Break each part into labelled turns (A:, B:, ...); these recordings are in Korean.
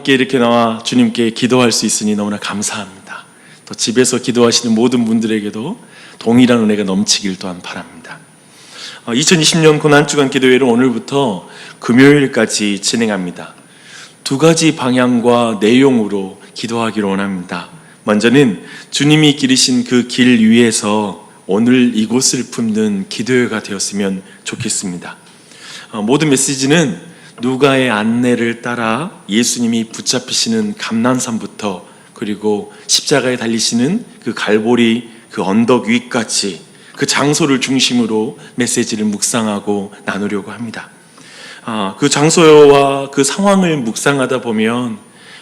A: 함께 이렇게 나와 주님께 기도할 수 있으니 너무나 감사합니다. 또 집에서 기도하시는 모든 분들에게도 동일한 은혜가 넘치길 또한 바랍니다. 2020년 고난주간 기도회를 오늘부터 금요일까지 진행합니다. 두 가지 방향과 내용으로 기도하기를 원합니다. 먼저는 주님이 기르신 그 길 위에서 오늘 이곳을 품는 기도회가 되었으면 좋겠습니다. 모든 메시지는 누가의 안내를 따라 예수님이 붙잡히시는 감난산부터 그리고 십자가에 달리시는 그 갈보리 그 언덕 위까지 그 장소를 중심으로 메시지를 묵상하고 나누려고 합니다. 그 장소와 그 상황을 묵상하다 보면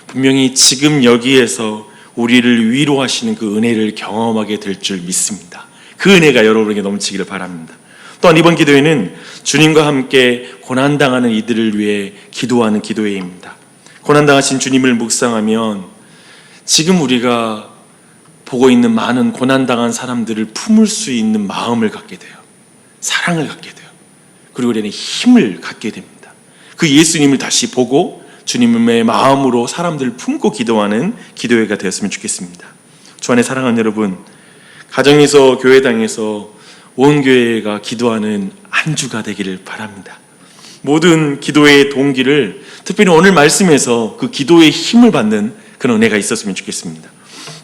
A: 분명히 지금 여기에서 우리를 위로하시는 그 은혜를 경험하게 될 줄 믿습니다. 그 은혜가 여러분에게 넘치기를 바랍니다. 또한 이번 기도회는 주님과 함께 고난당하는 이들을 위해 기도하는 기도회입니다. 고난당하신 주님을 묵상하면 지금 우리가 보고 있는 많은 고난당한 사람들을 품을 수 있는 마음을 갖게 돼요. 사랑을 갖게 돼요. 그리고 우리는 힘을 갖게 됩니다. 그 예수님을 다시 보고 주님의 마음으로 사람들을 품고 기도하는 기도회가 되었으면 좋겠습니다. 주 안에 사랑하는 여러분, 가정에서 교회당에서 온 교회가 기도하는 한 주가 되기를 바랍니다. 모든 기도의 동기를 특별히 오늘 말씀에서 그 기도의 힘을 받는 그런 은혜가 있었으면 좋겠습니다.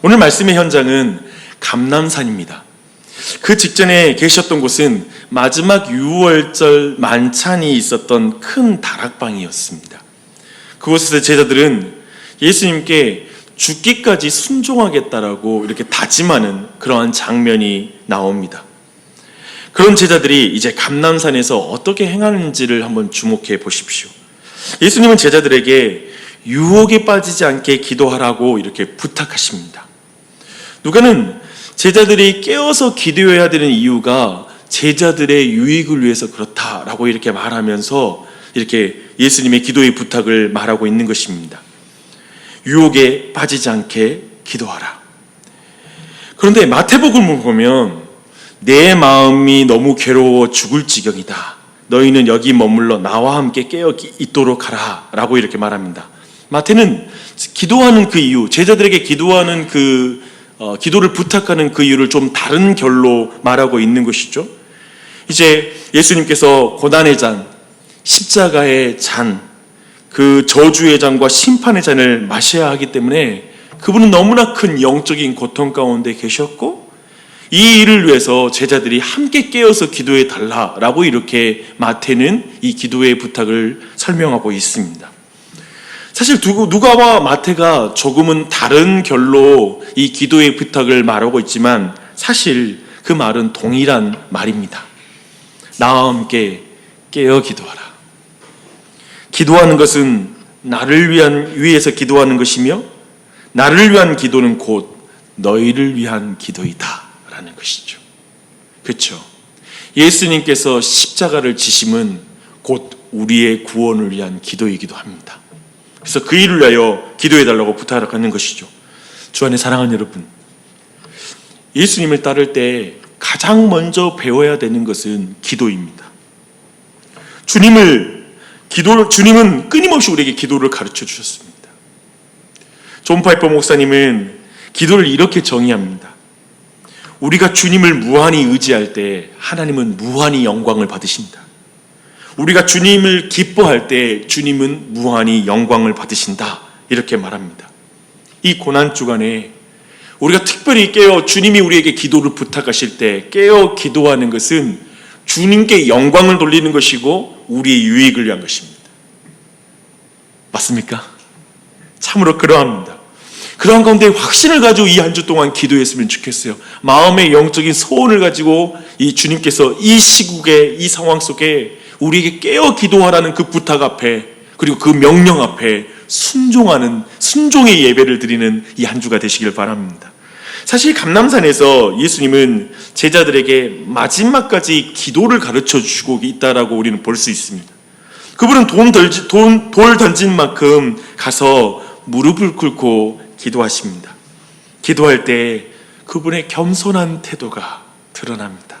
A: 오늘 말씀의 현장은 감람산입니다. 그 직전에 계셨던 곳은 마지막 유월절 만찬이 있었던 큰 다락방이었습니다. 그곳에서 제자들은 예수님께 죽기까지 순종하겠다라고 이렇게 다짐하는 그러한 장면이 나옵니다. 그런 제자들이 이제 감람산에서 어떻게 행하는지를 한번 주목해 보십시오. 예수님은 제자들에게 유혹에 빠지지 않게 기도하라고 이렇게 부탁하십니다. 누가는 제자들이 깨어서 기도해야 되는 이유가 제자들의 유익을 위해서 그렇다라고 이렇게 말하면서 이렇게 예수님의 기도의 부탁을 말하고 있는 것입니다. 유혹에 빠지지 않게 기도하라. 그런데 마태복음을 보면 내 마음이 너무 괴로워 죽을 지경이다. 너희는 여기 머물러 나와 함께 깨어 있도록 하라 라고 이렇게 말합니다. 마태는 기도하는 그 이유, 제자들에게 기도하는 기도를 부탁하는 그 이유를 좀 다른 결로 말하고 있는 것이죠. 이제 예수님께서 고난의 잔, 십자가의 잔, 그 저주의 잔과 심판의 잔을 마셔야 하기 때문에 그분은 너무나 큰 영적인 고통 가운데 계셨고 이 일을 위해서 제자들이 함께 깨어서 기도해 달라라고 이렇게 마태는 이 기도의 부탁을 설명하고 있습니다. 사실 누가와 마태가 조금은 다른 결로 이 기도의 부탁을 말하고 있지만 사실 그 말은 동일한 말입니다. 나와 함께 깨어 기도하라. 기도하는 것은 나를 위해서 기도하는 것이며 나를 위한 기도는 곧 너희를 위한 기도이다 라는 것이죠. 그렇죠? 예수님께서 십자가를 지심은 곧 우리의 구원을 위한 기도이기도 합니다. 그래서 그 일을 위하여 기도해달라고 부탁하는 것이죠. 주 안에 사랑하는 여러분, 예수님을 따를 때 가장 먼저 배워야 되는 것은 기도입니다. 주님은 끊임없이 우리에게 기도를 가르쳐 주셨습니다. 존 파이퍼 목사님은 기도를 이렇게 정의합니다. 우리가 주님을 무한히 의지할 때 하나님은 무한히 영광을 받으신다. 우리가 주님을 기뻐할 때 주님은 무한히 영광을 받으신다. 이렇게 말합니다. 이 고난주간에 우리가 특별히 깨어 주님이 우리에게 기도를 부탁하실 때 깨어 기도하는 것은 주님께 영광을 돌리는 것이고 우리의 유익을 위한 것입니다. 맞습니까? 참으로 그러합니다. 그러한 가운데 확신을 가지고 이 한 주 동안 기도했으면 좋겠어요. 마음의 영적인 소원을 가지고 이 주님께서 이 시국에 이 상황 속에 우리에게 깨어 기도하라는 그 부탁 앞에 그리고 그 명령 앞에 순종의 예배를 드리는 이 한 주가 되시길 바랍니다. 사실 감람산에서 예수님은 제자들에게 마지막까지 기도를 가르쳐 주시고 있다라고 우리는 볼 수 있습니다. 그분은 돌 던진 만큼 가서 무릎을 꿇고 기도하십니다. 기도할 때 그분의 겸손한 태도가 드러납니다.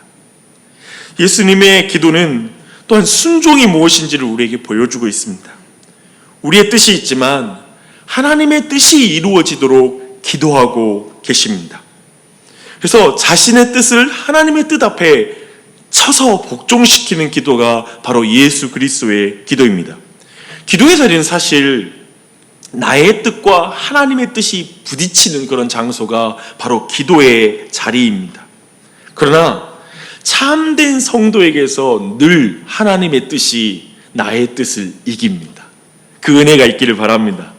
A: 예수님의 기도는 또한 순종이 무엇인지를 우리에게 보여주고 있습니다. 우리의 뜻이 있지만 하나님의 뜻이 이루어지도록 기도하고 계십니다. 그래서 자신의 뜻을 하나님의 뜻 앞에 쳐서 복종시키는 기도가 바로 예수 그리스도의 기도입니다. 기도의 자리는 사실 나의 뜻과 하나님의 뜻이 부딪히는 그런 장소가 바로 기도의 자리입니다. 그러나 참된 성도에게서 늘 하나님의 뜻이 나의 뜻을 이깁니다. 그 은혜가 있기를 바랍니다.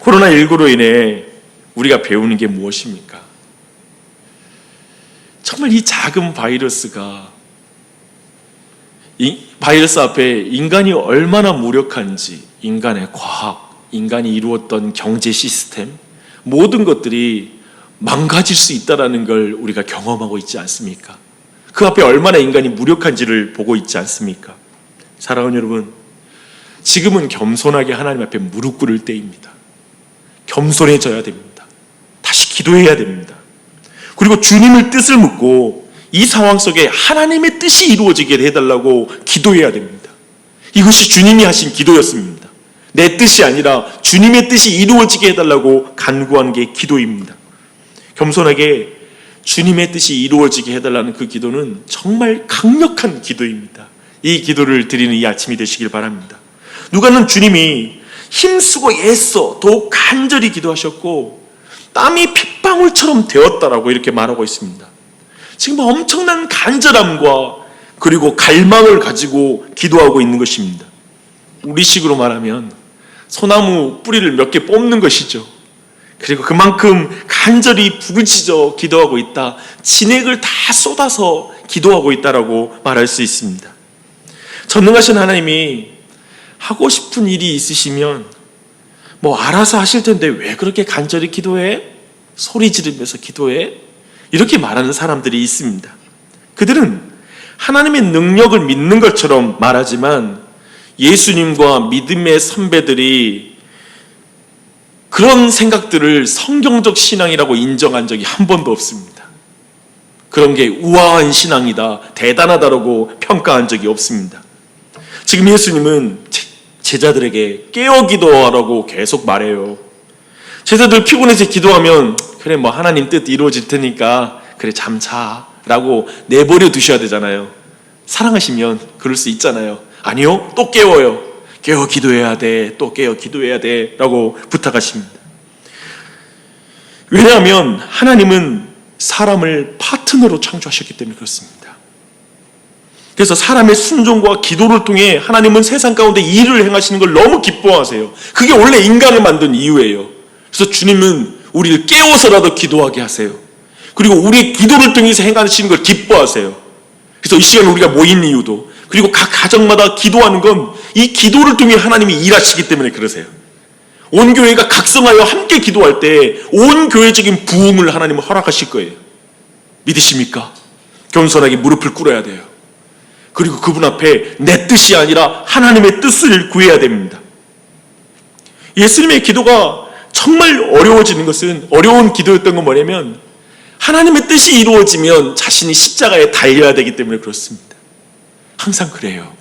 A: 코로나19로 인해 우리가 배우는 게 무엇입니까? 정말 이 작은 바이러스가 이 바이러스 앞에 인간이 얼마나 무력한지, 인간의 과학, 인간이 이루었던 경제 시스템, 모든 것들이 망가질 수 있다는 걸 우리가 경험하고 있지 않습니까? 그 앞에 얼마나 인간이 무력한지를 보고 있지 않습니까? 사랑하는 여러분, 지금은 겸손하게 하나님 앞에 무릎 꿇을 때입니다. 겸손해져야 됩니다. 다시 기도해야 됩니다. 그리고 주님의 뜻을 묻고 이 상황 속에 하나님의 뜻이 이루어지게 해달라고 기도해야 됩니다. 이것이 주님이 하신 기도였습니다. 내 뜻이 아니라 주님의 뜻이 이루어지게 해달라고 간구한 게 기도입니다. 겸손하게 주님의 뜻이 이루어지게 해달라는 그 기도는 정말 강력한 기도입니다. 이 기도를 드리는 이 아침이 되시길 바랍니다. 누가는 주님이 힘쓰고 애써 더욱 간절히 기도하셨고 땀이 핏방울처럼 되었다라고 이렇게 말하고 있습니다. 지금 엄청난 간절함과 그리고 갈망을 가지고 기도하고 있는 것입니다. 우리식으로 말하면 소나무 뿌리를 몇 개 뽑는 것이죠. 그리고 그만큼 간절히 부르짖어 기도하고 있다, 진액을 다 쏟아서 기도하고 있다라고 말할 수 있습니다. 전능하신 하나님이 하고 싶은 일이 있으시면 뭐 알아서 하실 텐데 왜 그렇게 간절히 기도해? 소리 지르면서 기도해? 이렇게 말하는 사람들이 있습니다. 그들은 하나님의 능력을 믿는 것처럼 말하지만 예수님과 믿음의 선배들이 그런 생각들을 성경적 신앙이라고 인정한 적이 한 번도 없습니다. 그런 게 우아한 신앙이다, 대단하다라고 평가한 적이 없습니다. 지금 예수님은 제자들에게 깨어 기도하라고 계속 말해요. 제자들 피곤해서 기도하면 그래 뭐 하나님 뜻 이루어질 테니까 그래 잠자 라고 내버려 두셔야 되잖아요. 사랑하시면 그럴 수 있잖아요. 아니요, 또 깨워요. 깨어 기도해야 돼, 또 깨어 기도해야 돼 라고 부탁하십니다. 왜냐하면 하나님은 사람을 파트너로 창조하셨기 때문에 그렇습니다. 그래서 사람의 순종과 기도를 통해 하나님은 세상 가운데 일을 행하시는 걸 너무 기뻐하세요. 그게 원래 인간을 만든 이유예요. 그래서 주님은 우리를 깨워서라도 기도하게 하세요. 그리고 우리의 기도를 통해서 행하시는 걸 기뻐하세요. 그래서 이 시간에 우리가 모인 이유도, 그리고 각 가정마다 기도하는 건 이 기도를 통해 하나님이 일하시기 때문에 그러세요. 온 교회가 각성하여 함께 기도할 때 온 교회적인 부흥을 하나님은 허락하실 거예요. 믿으십니까? 겸손하게 무릎을 꿇어야 돼요. 그리고 그분 앞에 내 뜻이 아니라 하나님의 뜻을 구해야 됩니다. 예수님의 기도가 정말 어려워지는 것은, 어려운 기도였던 건 뭐냐면 하나님의 뜻이 이루어지면 자신이 십자가에 달려야 되기 때문에 그렇습니다. 항상 그래요.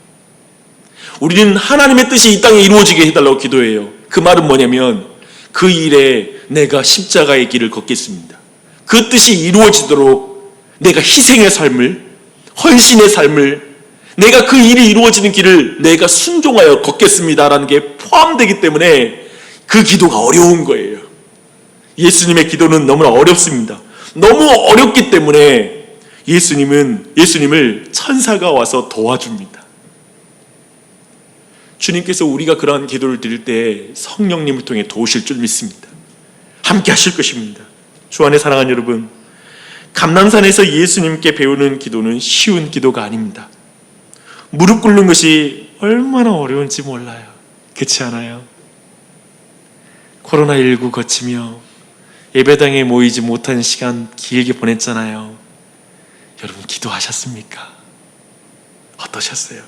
A: 우리는 하나님의 뜻이 이 땅에 이루어지게 해달라고 기도해요. 그 말은 뭐냐면 그 일에 내가 십자가의 길을 걷겠습니다. 그 뜻이 이루어지도록 내가 희생의 삶을, 헌신의 삶을, 내가 그 일이 이루어지는 길을 내가 순종하여 걷겠습니다라는 게 포함되기 때문에 그 기도가 어려운 거예요. 예수님의 기도는 너무나 어렵습니다. 너무 어렵기 때문에 예수님을 천사가 와서 도와줍니다. 주님께서 우리가 그러한 기도를 드릴 때 성령님을 통해 도우실 줄 믿습니다. 함께 하실 것입니다. 주 안에 사랑하는 여러분, 감람산에서 예수님께 배우는 기도는 쉬운 기도가 아닙니다. 무릎 꿇는 것이 얼마나 어려운지 몰라요. 그렇지 않아요? 코로나19 거치며 예배당에 모이지 못한 시간 길게 보냈잖아요. 여러분 기도하셨습니까? 어떠셨어요?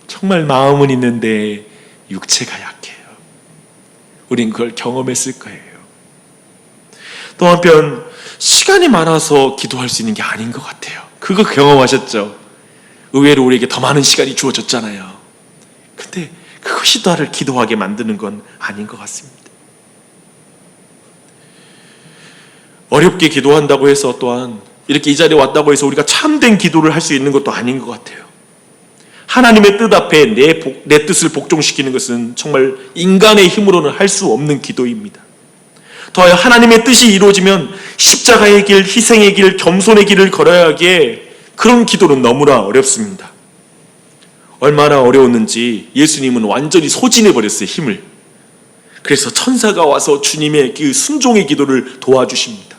A: 정말 마음은 있는데 육체가 약해요. 우린 그걸 경험했을 거예요. 또 한편 시간이 많아서 기도할 수 있는 게 아닌 것 같아요. 그거 경험하셨죠? 의외로 우리에게 더 많은 시간이 주어졌잖아요. 근데 그것이 나를 기도하게 만드는 건 아닌 것 같습니다. 어렵게 기도한다고 해서 또한 이렇게 이 자리에 왔다고 해서 우리가 참된 기도를 할 수 있는 것도 아닌 것 같아요. 하나님의 뜻 앞에 내 뜻을 복종시키는 것은 정말 인간의 힘으로는 할 수 없는 기도입니다. 더하여 하나님의 뜻이 이루어지면 십자가의 길, 희생의 길, 겸손의 길을 걸어야 하기에 그런 기도는 너무나 어렵습니다. 얼마나 어려웠는지 예수님은 완전히 소진해버렸어요, 힘을. 그래서 천사가 와서 주님의 그 순종의 기도를 도와주십니다.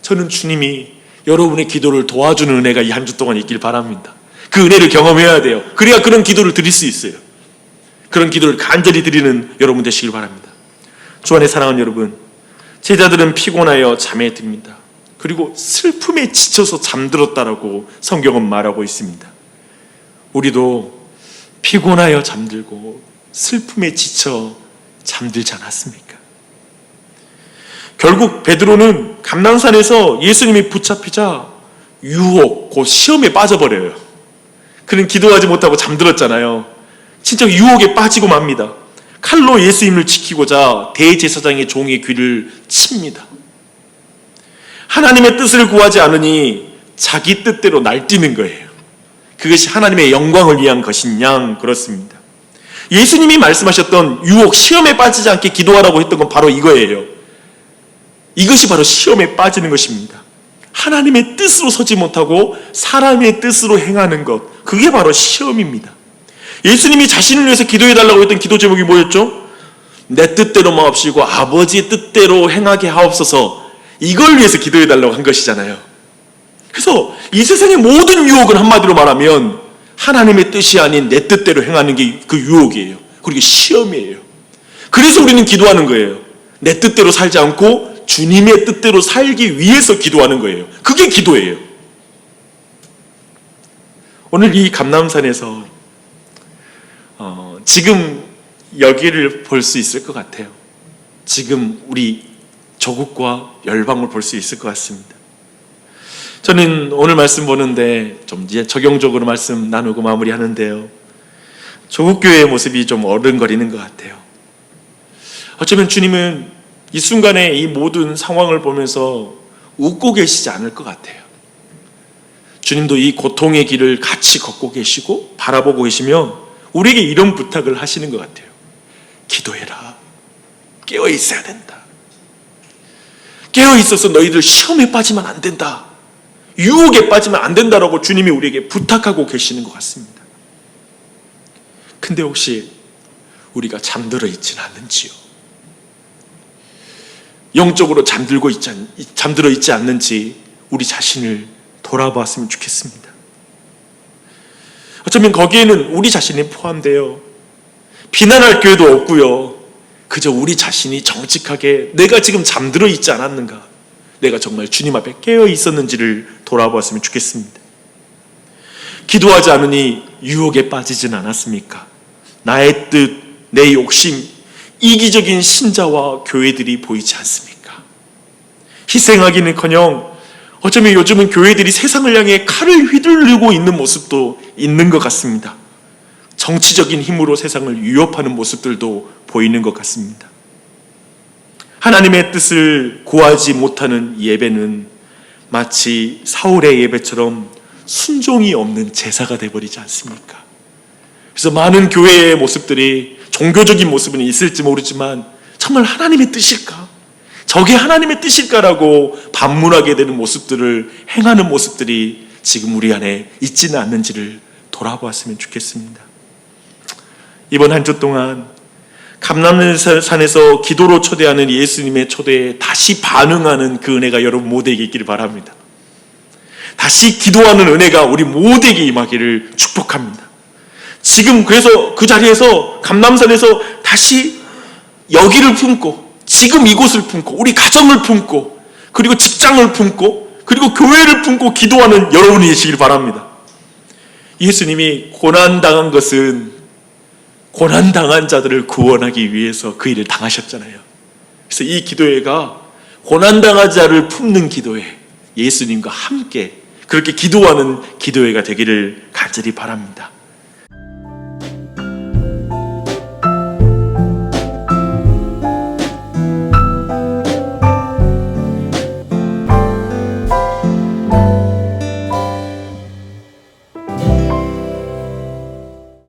A: 저는 주님이 여러분의 기도를 도와주는 은혜가 이 한 주 동안 있길 바랍니다. 그 은혜를 경험해야 돼요. 그래야 그런 기도를 드릴 수 있어요. 그런 기도를 간절히 드리는 여러분 되시길 바랍니다. 주 안에 사랑하는 여러분, 제자들은 피곤하여 잠에 듭니다. 그리고 슬픔에 지쳐서 잠들었다라고 성경은 말하고 있습니다. 우리도 피곤하여 잠들고 슬픔에 지쳐 잠들지 않았습니까? 결국 베드로는 감난산에서 예수님이 붙잡히자 유혹, 곧 시험에 빠져버려요. 그는 기도하지 못하고 잠들었잖아요. 진짜 유혹에 빠지고 맙니다. 칼로 예수님을 지키고자 대제사장의 종의 귀를 칩니다. 하나님의 뜻을 구하지 않으니 자기 뜻대로 날뛰는 거예요. 그것이 하나님의 영광을 위한 것이냐? 그렇습니다. 예수님이 말씀하셨던 유혹, 시험에 빠지지 않게 기도하라고 했던 건 바로 이거예요. 이것이 바로 시험에 빠지는 것입니다. 하나님의 뜻으로 서지 못하고 사람의 뜻으로 행하는 것, 그게 바로 시험입니다. 예수님이 자신을 위해서 기도해달라고 했던 기도 제목이 뭐였죠? 내 뜻대로 마옵시고 아버지의 뜻대로 행하게 하옵소서. 이걸 위해서 기도해달라고 한 것이잖아요. 그래서 이 세상의 모든 유혹은 한마디로 말하면 하나님의 뜻이 아닌 내 뜻대로 행하는 게 그 유혹이에요. 그리고 시험이에요. 그래서 우리는 기도하는 거예요. 내 뜻대로 살지 않고 주님의 뜻대로 살기 위해서 기도하는 거예요. 그게 기도예요. 오늘 이 감람산에서 지금 여기를 볼 수 있을 것 같아요. 지금 우리 조국과 열방을 볼 수 있을 것 같습니다. 저는 오늘 말씀 보는데 좀 이제 적용적으로 말씀 나누고 마무리하는데요. 조국교회의 모습이 좀 어른거리는 것 같아요. 어쩌면 주님은 이 순간에 이 모든 상황을 보면서 웃고 계시지 않을 것 같아요. 주님도 이 고통의 길을 같이 걷고 계시고 바라보고 계시며 우리에게 이런 부탁을 하시는 것 같아요. 기도해라. 깨어 있어야 된다. 깨어 있어서 너희들 시험에 빠지면 안 된다. 유혹에 빠지면 안 된다라고 주님이 우리에게 부탁하고 계시는 것 같습니다. 근데 혹시 우리가 잠들어 있지는 않는지요? 영적으로 잠들어 있지 않는지 우리 자신을 돌아보았으면 좋겠습니다. 어쩌면 거기에는 우리 자신이 포함되어 비난할 기회도 없고요. 그저 우리 자신이 정직하게 내가 지금 잠들어 있지 않았는가, 내가 정말 주님 앞에 깨어 있었는지를 돌아보았으면 좋겠습니다. 기도하지 않으니 유혹에 빠지진 않았습니까? 나의 뜻, 내 욕심, 이기적인 신자와 교회들이 보이지 않습니까? 희생하기는커녕 어쩌면 요즘은 교회들이 세상을 향해 칼을 휘둘르고 있는 모습도 있는 것 같습니다. 정치적인 힘으로 세상을 위협하는 모습들도 보이는 것 같습니다. 하나님의 뜻을 구하지 못하는 예배는 마치 사울의 예배처럼 순종이 없는 제사가 되어버리지 않습니까? 그래서 많은 교회의 모습들이 종교적인 모습은 있을지 모르지만 정말 하나님의 뜻일까? 저게 하나님의 뜻일까라고 반문하게 되는 모습들을 행하는 모습들이 지금 우리 안에 있지는 않는지를 돌아보았으면 좋겠습니다. 이번 한 주 동안 감람산에서 기도로 초대하는 예수님의 초대에 다시 반응하는 그 은혜가 여러분 모두에게 있기를 바랍니다. 다시 기도하는 은혜가 우리 모두에게 임하기를 축복합니다. 지금 그래서 그 자리에서 감람산에서 다시 여기를 품고 지금 이곳을 품고 우리 가정을 품고 그리고 직장을 품고 그리고 교회를 품고 기도하는 여러분이 되시길 바랍니다. 예수님이 고난당한 것은 고난당한 자들을 구원하기 위해서 그 일을 당하셨잖아요. 그래서 이 기도회가 고난당한 자를 품는 기도회, 예수님과 함께 그렇게 기도하는 기도회가 되기를 간절히 바랍니다.